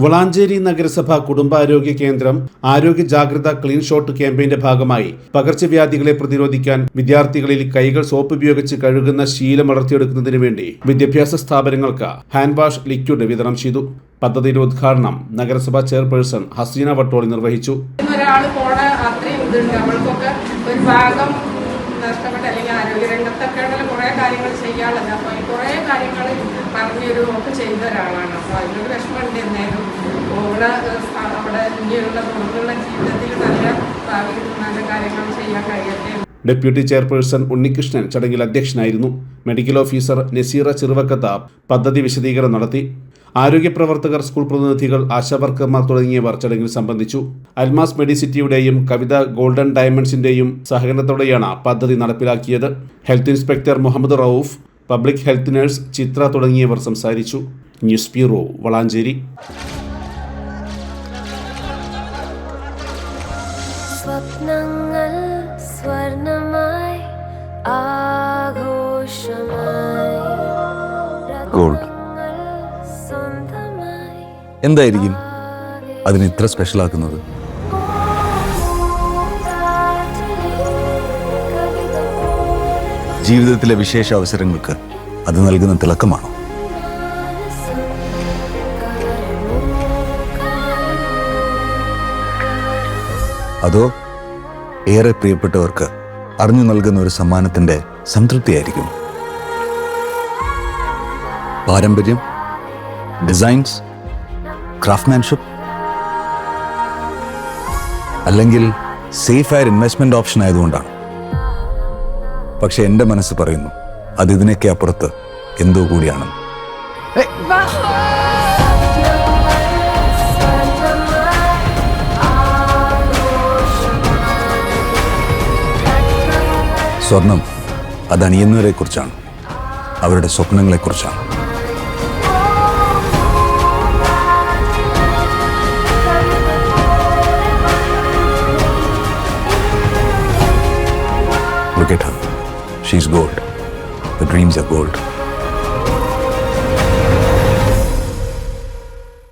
വളാഞ്ചേരി നഗരസഭ കുടുംബാരോഗ്യ കേന്ദ്രം ആരോഗ്യ ജാഗ്രത ക്ലീൻ ഷോട്ട് ക്യാമ്പയിന്റെ ഭാഗമായി പകർച്ചവ്യാധികളെ പ്രതിരോധിക്കാൻ വിദ്യാർത്ഥികളിൽ കൈകൾ സോപ്പ് ഉപയോഗിച്ച് കഴുകുന്ന ശീലം വളർത്തിയെടുക്കുന്നതിന് വേണ്ടി വിദ്യാഭ്യാസ സ്ഥാപനങ്ങൾക്ക് ഹാൻഡ് വാഷ് ലിക്വിഡ് വിതരണം ചെയ്തു. പദ്ധതിയുടെ ഉദ്ഘാടനം നഗരസഭാ ചെയർപേഴ്സൺ ഹസീന വട്ടോളി നിർവഹിച്ചു. നഷ്ടപ്പെട്ട അല്ലെങ്കിൽ ആരോഗ്യരംഗത്തൊക്കെ കുറേ കാര്യങ്ങൾ ചെയ്യാനുള്ളത്. അപ്പോൾ ഈ കുറേ കാര്യങ്ങൾ പറഞ്ഞൊരു ഒക്കെ ചെയ്ത ഒരാളാണ്. അപ്പോൾ അതിനൊരു വിഷമമുണ്ട്. എന്നാലും അവിടെ ഇനിയുള്ള തുടർന്നുള്ള ജീവിതത്തിൽ നല്ല കാര്യങ്ങൾ ചെയ്യാൻ കഴിയട്ടെ. ഡെപ്യൂട്ടി ചെയർപേഴ്സൺ ഉണ്ണികൃഷ്ണൻ ചടങ്ങിൽ അധ്യക്ഷനായിരുന്നു. മെഡിക്കൽ ഓഫീസർ നസീറ ചെറുവക്കത്ത പദ്ധതി വിശദീകരണം നടത്തി. ആരോഗ്യ പ്രവർത്തകർ, സ്കൂൾ പ്രതിനിധികൾ, ആശാവർക്കർമാർ തുടങ്ങിയവർ ചടങ്ങിൽ സംബന്ധിച്ചു. അൽമാസ് മെഡിസിറ്റിയുടെയും കവിത ഗോൾഡൻ ഡയമണ്ട്സിന്റെയും സഹകരണത്തോടെയാണ് പദ്ധതി നടപ്പിലാക്കിയത്. Health inspector Muhammad Rauf, public health nurse Chitra തുടങ്ങിയവർ സംസാരിച്ചു. News bureau, Valanchery. സ്വപ്നങ്ങൾ സ്വർണ്ണമായി ആഘോഷമായി ഗോൾഡ് എന്തായിരിക്കും അതിന് ഇത്ര സ്പെഷ്യൽ ആക്കുന്നത്? ജീവിതത്തിലെ വിശേഷ അവസരങ്ങൾക്ക് അത് നൽകുന്ന തിളക്കമാണോ? അതോ ഏറെ പ്രിയപ്പെട്ടവർക്ക് അറിഞ്ഞു നൽകുന്ന ഒരു സമ്മാനത്തിന്റെ സംതൃപ്തിയായിരിക്കും? പാരമ്പര്യം, ഡിസൈൻസ്, ക്രാഫ്റ്റ്മാൻഷിപ്പ്, അല്ലെങ്കിൽ സേഫ് ആയ ഇൻവെസ്റ്റ്മെന്റ് ഓപ്ഷൻ ആയതുകൊണ്ടാണ്? പക്ഷെ എൻ്റെ മനസ്സ് പറയുന്നു അത് ഇതിനൊക്കെ അപ്പുറത്ത് എന്തോ കൂടിയാണ്. സ്വർണം അത് അണിയുന്നവരെ കുറിച്ചാണ്, അവരുടെ സ്വപ്നങ്ങളെ കുറിച്ചാണ്. Look at her. She's gold. The dreams are gold.